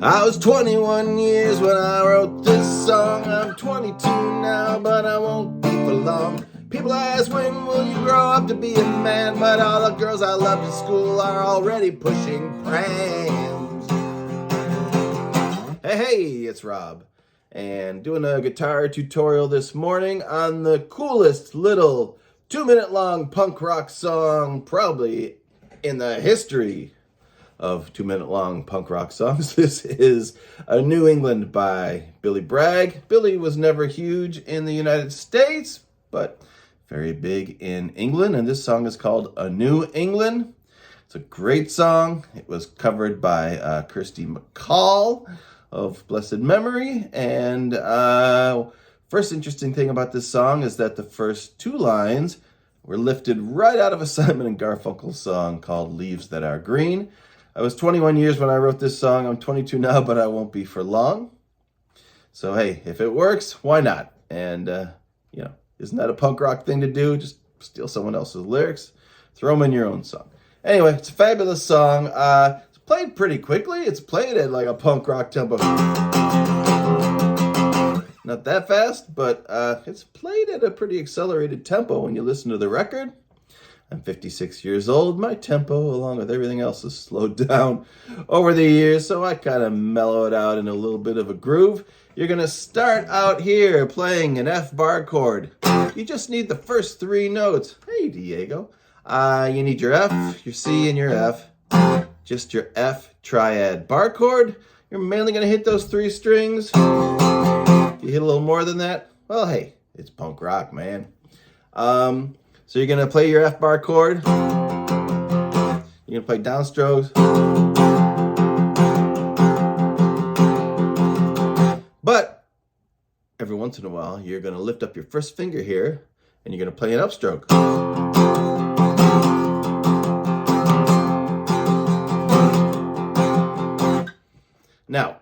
I was 21 years when I wrote this song. I'm 22 now, but I won't be for long. People ask, when will you grow up to be a man? But all the girls I loved at school are already pushing prams. Hey, it's Rob, and doing a guitar tutorial this morning on the coolest little 2-minute long punk rock song probably in the history of 2-minute long punk rock songs. This is A New England by Billy Bragg. Billy was never huge in the United States, but very big in England, and this song is called A New England. It's a great song. It was covered by Kirsty MacColl of blessed memory, and first interesting thing about this song is that the first two lines were lifted right out of a Simon & Garfunkel song called Leaves That Are Green. I was 21 years when I wrote this song. I'm 22 now, but I won't be for long. So hey, if it works, why not? And isn't that a punk rock thing to do? Just steal someone else's lyrics, throw them in your own song. Anyway, it's a fabulous song. It's played pretty quickly. It's played at like a punk rock tempo. Not that fast, but it's played at a pretty accelerated tempo when you listen to the record. I'm 56 years old. My tempo, along with everything else, has slowed down over the years, so I kind of mellow it out in a little bit of a groove. You're going to start out here playing an F bar chord. You just need the first three notes. Hey, Diego. You need your F, your C, and your F. Just your F triad bar chord. You're mainly going to hit those three strings. If you hit a little more than that, well, hey, it's punk rock, man. So you're going to play your F bar chord. You're going to play downstrokes. But every once in a while, you're going to lift up your first finger here, and you're going to play an upstroke. Now,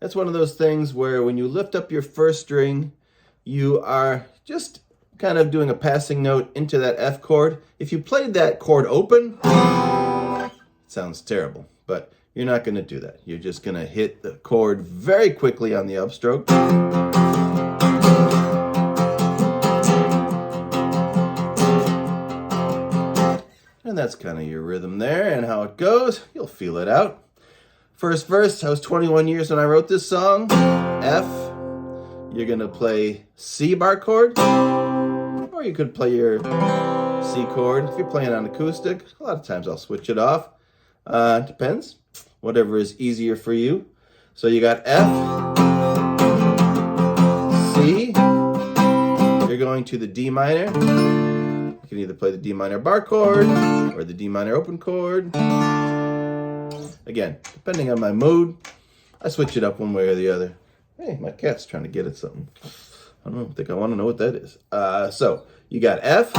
that's one of those things where when you lift up your first string, you are just kind of doing a passing note into that F chord. If you played that chord open, it sounds terrible, but you're not going to do that. You're just going to hit the chord very quickly on the upstroke. And that's kind of your rhythm there, and how it goes, you'll feel it out. First verse, I was 21 years when I wrote this song. F, you're going to play C bar chord, or you could play your C chord. If you're playing on acoustic, a lot of times I'll switch it off. Depends. Whatever is easier for you. So you got F, C, you're going to the D minor. You can either play the D minor bar chord or the D minor open chord. Again, depending on my mood, I switch it up one way or the other. Hey, my cat's trying to get at something. I don't think I want to know what that is. So you got F,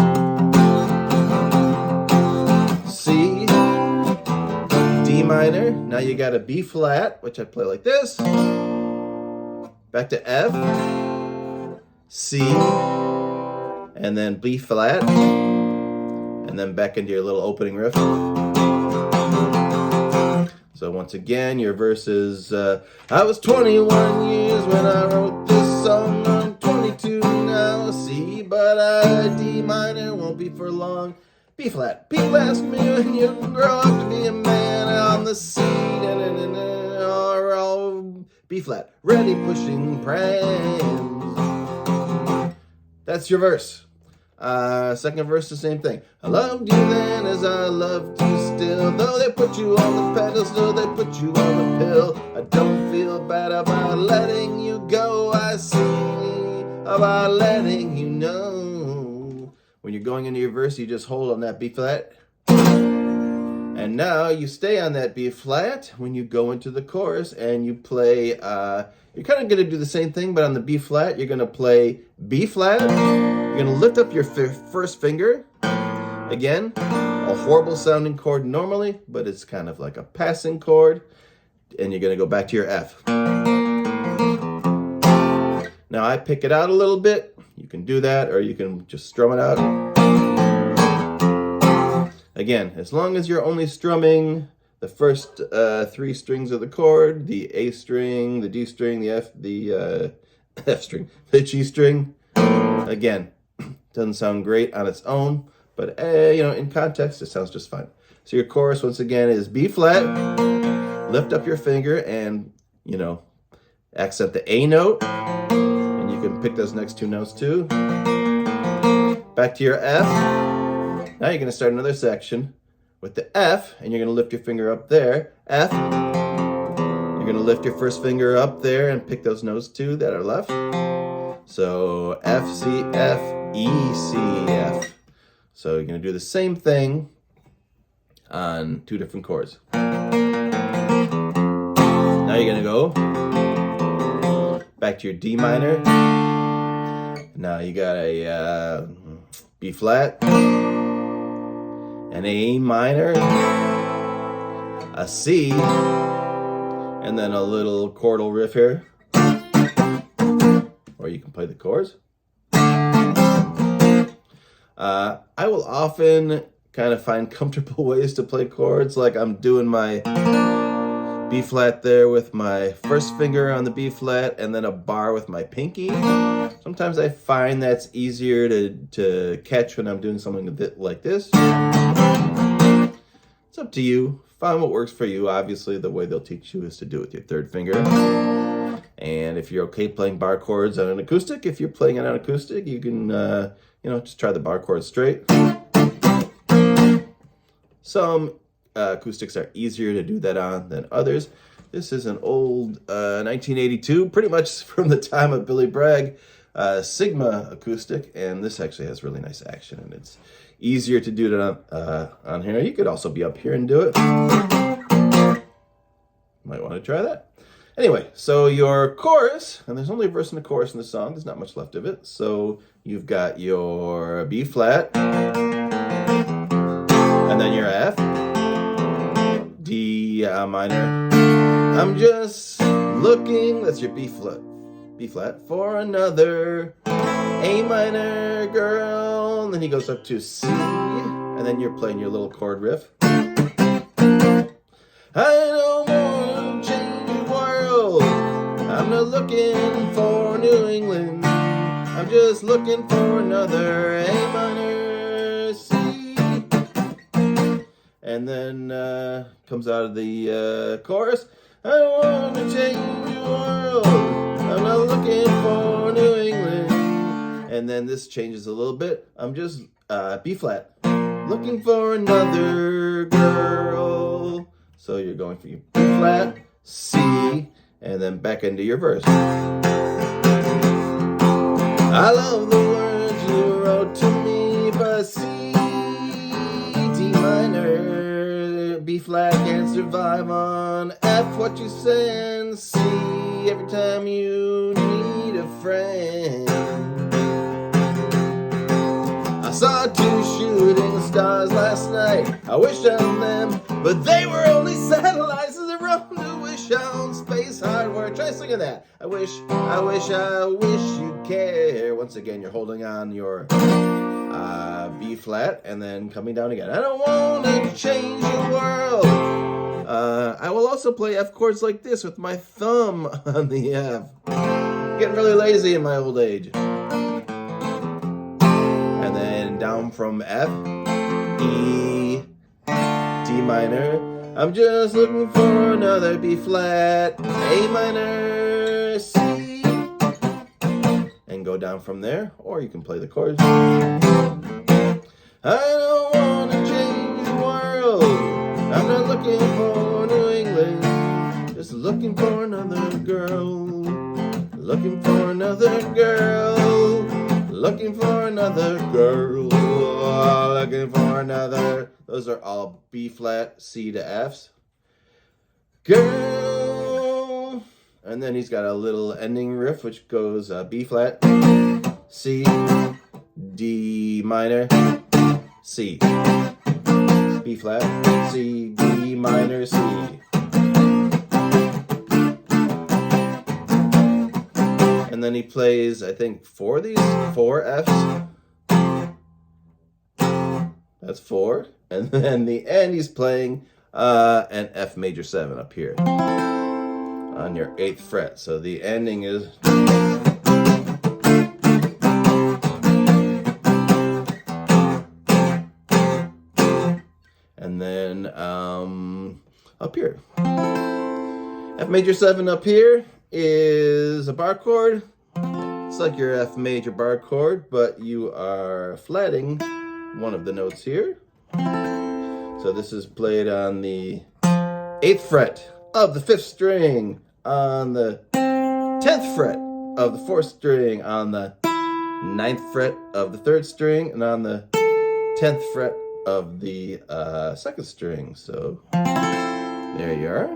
C, D minor. Now you got a B flat, which I play like this. Back to F, C, and then B flat, and then back into your little opening riff. So once again, your verse is, I was 21 years when I wrote this song. I'm 22 now, C, but D minor won't be for long. B flat. People ask me when you grow up to be a man on the C, or I'll B flat. Ready pushing prams. That's your verse. Second verse, the same thing. I loved you then as I loved you still. Though they put you on the pedestal, they put you on the pill. I don't feel bad about letting you go. I see about letting you know. When you're going into your verse, you just hold on that B flat. And now you stay on that B flat when you go into the chorus, and you play, you're kind of going to do the same thing, but on the B flat, you're going to play B flat. You're going to lift up your first finger. Again, a horrible sounding chord normally, but it's kind of like a passing chord. And you're going to go back to your F. Now I pick it out a little bit. You can do that, or you can just strum it out. Again, as long as you're only strumming the first three strings of the chord, the A string, the D string, the F, the F string, the G string. Again, doesn't sound great on its own, but in context, it sounds just fine. So your chorus, once again, is B flat, lift up your finger and, accent the A note, and you can pick those next two notes too. Back to your F. Now you're going to start another section with the F, and you're going to lift your finger up there, F. You're going to lift your first finger up there and pick those notes too that are left. So F, C, F, E, C, F. So you're going to do the same thing on two different chords. Now you're going to go back to your D minor. Now you got a B flat, an A minor, a C, and then a little chordal riff here. Or you can play the chords. I will often kind of find comfortable ways to play chords, like I'm doing my B flat there with my first finger on the B flat and then a bar with my pinky. Sometimes I find that's easier to catch when I'm doing something a bit like this. It's up to you. Find what works for you. Obviously, the way they'll teach you is to do it with your third finger. And if you're okay playing bar chords on an acoustic, if you're playing it on acoustic, you can, just try the bar chords straight. Some acoustics are easier to do that on than others. This is an old 1982, pretty much from the time of Billy Bragg, Sigma acoustic, and this actually has really nice action, and it's easier to do it on here. You could also be up here and do it. Might want to try that. Anyway, so your chorus, and there's only a verse and a chorus in the song. There's not much left of it. So you've got your B flat, and then your F, D minor. I'm just looking, that's your B flat, for another A minor girl. And then he goes up to C, and then you're playing your little chord riff. I don't want to change the world. I'm not looking for New England. I'm just looking for another A minor C. And then comes out of the chorus. I don't want to change the world. I'm not looking for New England. And then this changes a little bit. I'm just B flat, looking for another girl. So you're going for your B flat, C, and then back into your verse. I love the words you wrote to me, but C, D minor, B flat can't survive on F. What you send, C, every time you need a friend. I saw two shooting stars last night. I wished on them, but they were only satellites as they roamed to wish on space hardware. Try singing that. I wish you'd care. Once again, you're holding on your B flat and then coming down again. I don't want to change the world. I will also play F chords like this with my thumb on the F. Getting really lazy in my old age. And then down from F, E, D minor. I'm just looking for another B flat, A minor, C. And go down from there, or you can play the chords. I don't want to change the world. I'm not looking for New England. Just looking for another girl. Looking for another girl. Looking for another girl. Looking for another. Those are all B flat, C to Fs. Girl. And then he's got a little ending riff which goes B flat, C, D minor, C, B flat, C, D minor, C. And then he plays, I think, four Fs. That's four. And then the end, he's playing and F major 7 up here on your 8th fret. So the ending is... And then up here, F major 7 up here is a bar chord. It's like your F major bar chord, but you are flatting one of the notes here. So this is played on the 8th fret of the 5th string, on the 10th fret of the 4th string, on the 9th fret of the 3rd string, and on the 10th fret of the 2nd string. So there you are.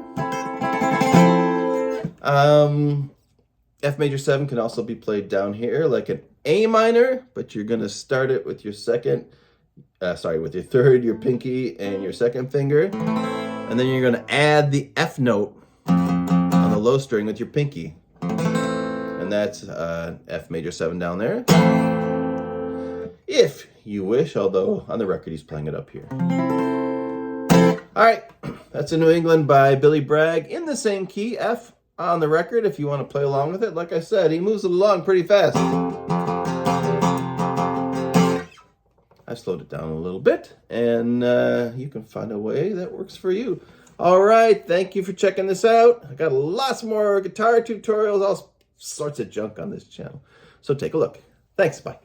F major 7 can also be played down here like an A minor, but you're gonna start it with your with your 3rd, your pinky, and your 2nd finger, and then you're gonna add the F note on the low string with your pinky, and that's F major 7 down there. If you wish, although on the record he's playing it up here. All right, that's a New England by Billy Bragg in the same key, F, on the record if you want to play along with it. Like I said, he moves it along pretty fast. I slowed it down a little bit, and you can find a way that works for you. All right, thank you for checking this out. I got lots more guitar tutorials, all sorts of junk on this channel. So take a look. Thanks, bye.